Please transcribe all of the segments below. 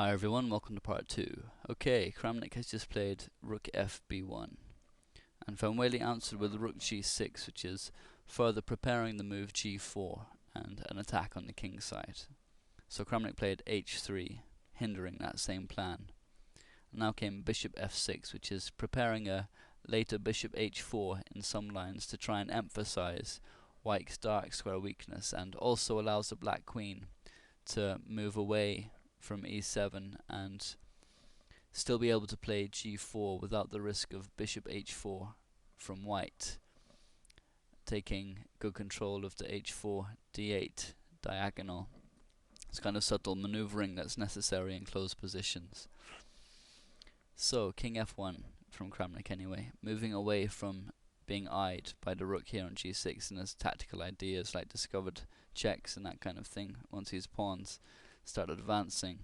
Hi everyone, welcome to part 2. Okay, Kramnik has just played rook fb1, and Van Wely answered with rook g6, which is further preparing the move g4 and an attack on the king's side. So Kramnik played h3, hindering that same plan. And now came bishop f6, which is preparing a later bishop h4 in some lines to try and emphasize white's dark square weakness, and also allows the black queen to move away from e7 and still be able to play g4 without the risk of bishop h4 from white, taking good control of the h4 d8 diagonal. It's kind of subtle maneuvering that's necessary in closed positions. So king f1 from Kramnik anyway, moving away from being eyed by the rook here on g6 and his tactical ideas like discovered checks and that kind of thing once his pawns start advancing.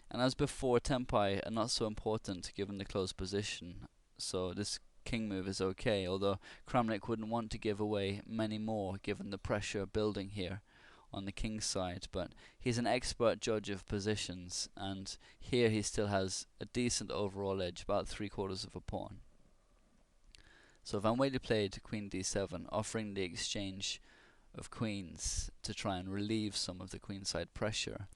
And as before, tempi are not so important given the closed position, so this king move is okay, although Kramnik wouldn't want to give away many more given the pressure building here on the king's side. But he's an expert judge of positions, and here he still has a decent overall edge, about 3/4 of a pawn. So Van Wely played queen d7, offering the exchange of queens to try and relieve some of the queenside pressure.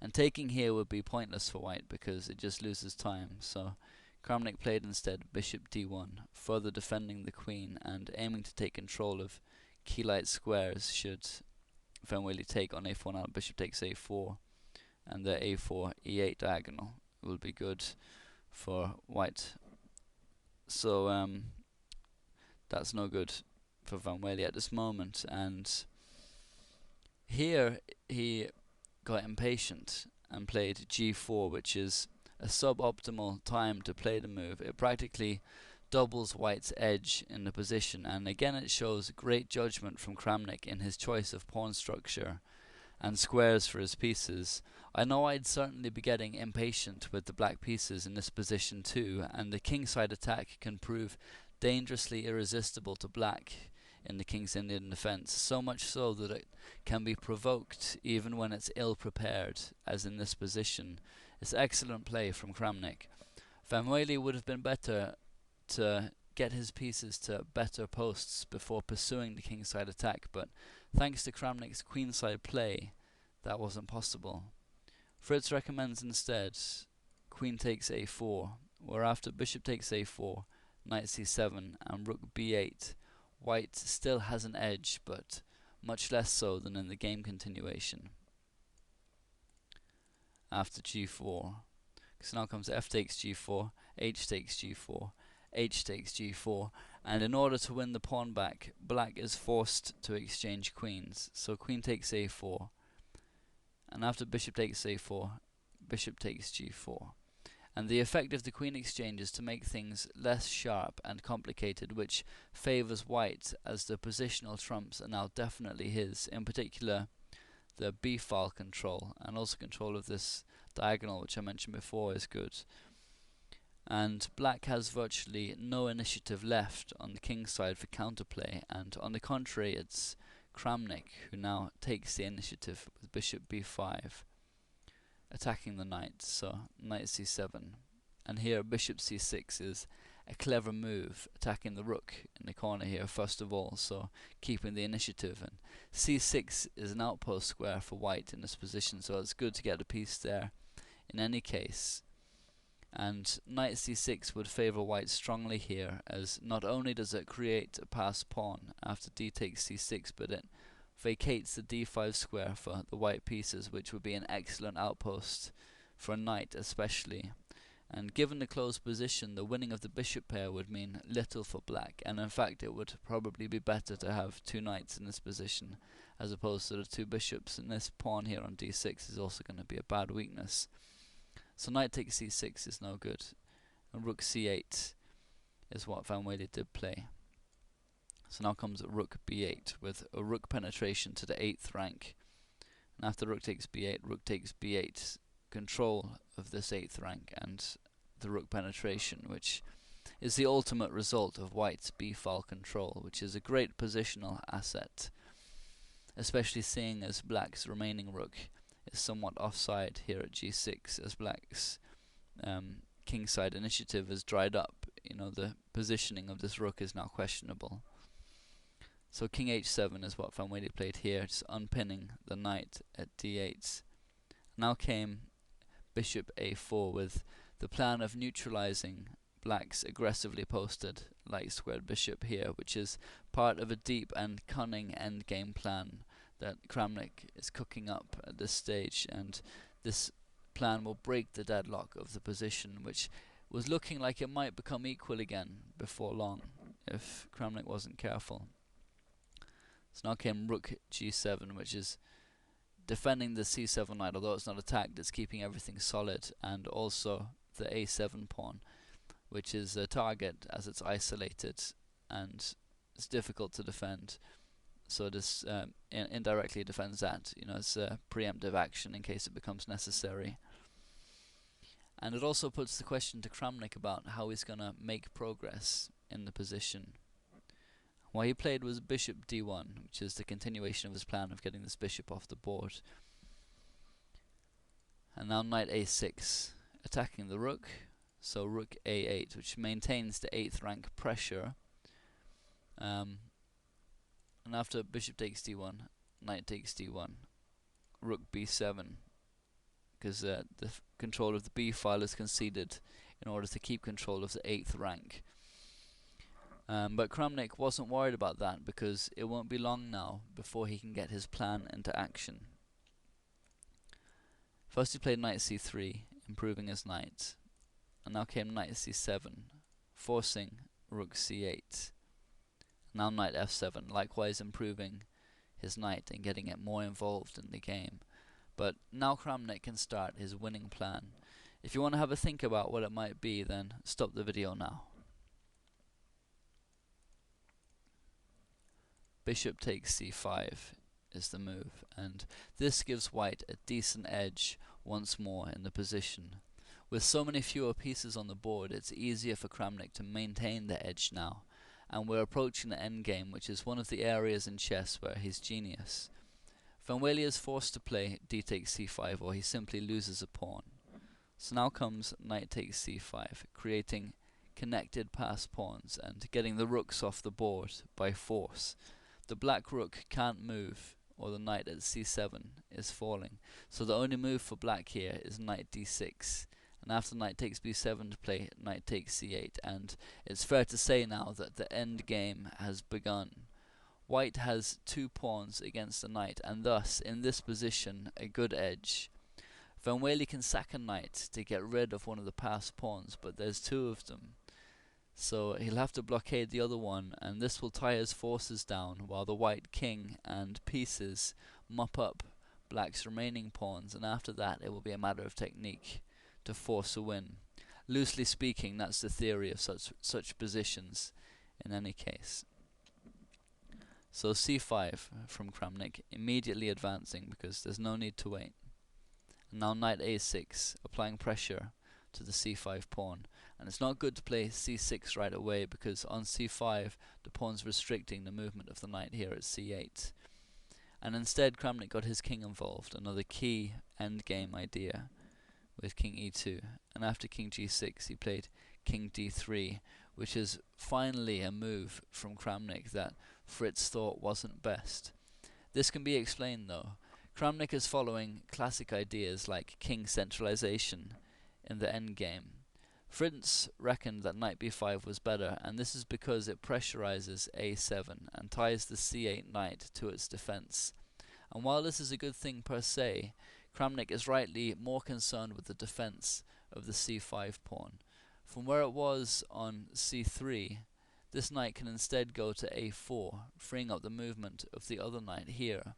And taking here would be pointless for white because it just loses time, so Kramnik played instead bishop d1, further defending the queen and aiming to take control of key light squares should Van Wely take on a4 now. Bishop takes a4, and the a4 e8 diagonal will be good for white. So that's no good for Van Wely at this moment, and here he got impatient and played g4, which is a suboptimal time to play the move. It practically doubles white's edge in the position, and again it shows great judgment from Kramnik in his choice of pawn structure and squares for his pieces. I know I'd certainly be getting impatient with the black pieces in this position too, and the kingside attack can prove dangerously irresistible to black in the King's Indian defense, so much so that it can be provoked even when it's ill prepared, as in this position. It's excellent play from Kramnik. Van Wely would have been better to get his pieces to better posts before pursuing the kingside attack, but thanks to Kramnik's queenside play, that wasn't possible. Fritz recommends instead queen takes a4, where after bishop takes a4, knight c7 and rook b8, white still has an edge, but much less so than in the game continuation. After g4, so now comes f takes g4, h takes g4, h takes g4, and in order to win the pawn back, black is forced to exchange queens. So queen takes a4, and after bishop takes a4, bishop takes g4. And the effect of the queen exchange is to make things less sharp and complicated, which favours white, as the positional trumps are now definitely his, in particular the b-file control, and also control of this diagonal, which I mentioned before, is good. And black has virtually no initiative left on the king's side for counterplay, and on the contrary, it's Kramnik who now takes the initiative with bishop b5. Attacking the knight, so knight c7, and here bishop c6 is a clever move, attacking the rook in the corner here first of all, so keeping the initiative, and c6 is an outpost square for white in this position, so it's good to get a piece there in any case. And knight c6 would favour white strongly here, as not only does it create a passed pawn after d takes c6, but it vacates the d5 square for the white pieces, which would be an excellent outpost for a knight especially. And given the closed position, the winning of the bishop pair would mean little for black, and in fact it would probably be better to have two knights in this position as opposed to the two bishops, and this pawn here on d6 is also going to be a bad weakness. So knight takes c6 is no good, and rook c8 is what Van Wely did play. So now comes rook b8 with a rook penetration to the 8th rank. And after rook takes b8, rook takes b8, control of this 8th rank and the rook penetration, which is the ultimate result of white's b-file control, which is a great positional asset, especially seeing as black's remaining rook is somewhat offside here at g6, as black's kingside initiative has dried up. You know, the positioning of this rook is now questionable. So king h7 is what Van Wely played here, just unpinning the knight at d8. Now came bishop a4 with the plan of neutralizing black's aggressively posted light squared bishop here, which is part of a deep and cunning endgame plan that Kramnik is cooking up at this stage, and this plan will break the deadlock of the position, which was looking like it might become equal again before long if Kramnik wasn't careful. So now came rook g7, which is defending the c7 knight. Although it's not attacked, it's keeping everything solid, and also the a7 pawn, which is a target as it's isolated and it's difficult to defend. So this indirectly defends that. You know, it's a preemptive action in case it becomes necessary. And it also puts the question to Kramnik about how he's going to make progress in the position. What he played was bishop d1, which is the continuation of his plan of getting this bishop off the board. And now knight a6, attacking the rook. So rook a8, which maintains the 8th rank pressure. And after bishop takes d1, knight takes d1, rook b7, because the control of the b file is conceded in order to keep control of the 8th rank. But Kramnik wasn't worried about that, because it won't be long now before he can get his plan into action. First he played knight c3, improving his knight, and now came knight c7, forcing rook c8. Now knight f7, likewise improving his knight and getting it more involved in the game. But now Kramnik can start his winning plan. If you want to have a think about what it might be, then stop the video now. Bishop takes c5 is the move, and this gives white a decent edge once more in the position. With so many fewer pieces on the board, it's easier for Kramnik to maintain the edge now, and we're approaching the endgame, which is one of the areas in chess where he's genius. Van Wely is forced to play d takes c5, or he simply loses a pawn. So now comes knight takes c5, creating connected pass pawns and getting the rooks off the board by force. The black rook can't move, or the knight at c7 is falling, so the only move for black here is knight d6, and after knight takes b7 to play knight takes c8, and it's fair to say now that the end game has begun. White has 2 pawns against the knight, and thus, in this position, a good edge. Van Wely can sack a knight to get rid of one of the passed pawns, but there's 2 of them. So he'll have to blockade the other one, and this will tie his forces down, while the white king and pieces mop up black's remaining pawns, and after that it will be a matter of technique to force a win. Loosely speaking, that's the theory of such positions in any case. So c5 from Kramnik, immediately advancing because there's no need to wait. And now knight a6, applying pressure to the c5 pawn. And it's not good to play c6 right away, because on c5 the pawn's restricting the movement of the knight here at c8. And instead Kramnik got his king involved, another key endgame idea, with king e2. And after king g6 he played king d3, which is finally a move from Kramnik that Fritz thought wasn't best. This can be explained though. Kramnik is following classic ideas like king centralization in the endgame. Fritz reckoned that knight b5 was better, and this is because it pressurizes a7 and ties the c8 knight to its defense. And while this is a good thing per se, Kramnik is rightly more concerned with the defense of the c5 pawn. From where it was on c3, this knight can instead go to a4, freeing up the movement of the other knight here,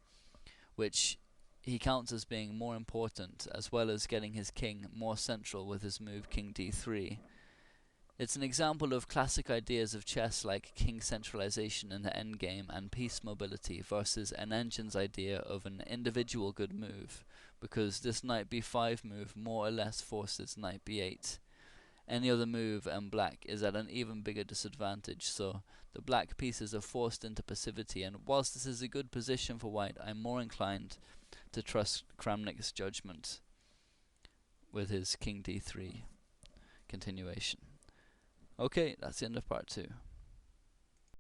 which he counts as being more important, as well as getting his king more central with his move king d3. It's an example of classic ideas of chess like king centralization in the endgame and piece mobility versus an engine's idea of an individual good move, because this knight b5 move more or less forces knight b8. Any other move and black is at an even bigger disadvantage, so the black pieces are forced into passivity, and whilst this is a good position for white, I'm more inclined to trust Kramnik's judgment with his king d3 continuation. Okay, that's the end of part 2.